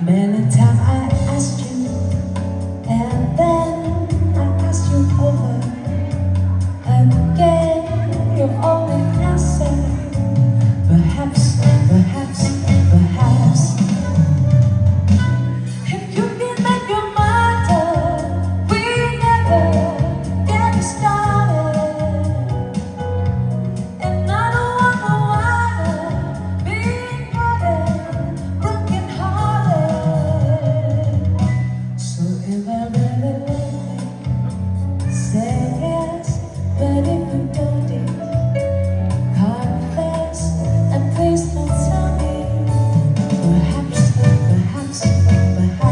many times I asked you, and then I asked you over again. You only answered, perhaps, perhaps, perhaps. If you can make your mind up, we never get started. And I don't wanna wind up being hearted, broken hearted. So if I really love me, say yes. But if you don't, confess, and please don't tell me. Perhaps, perhaps, perhaps.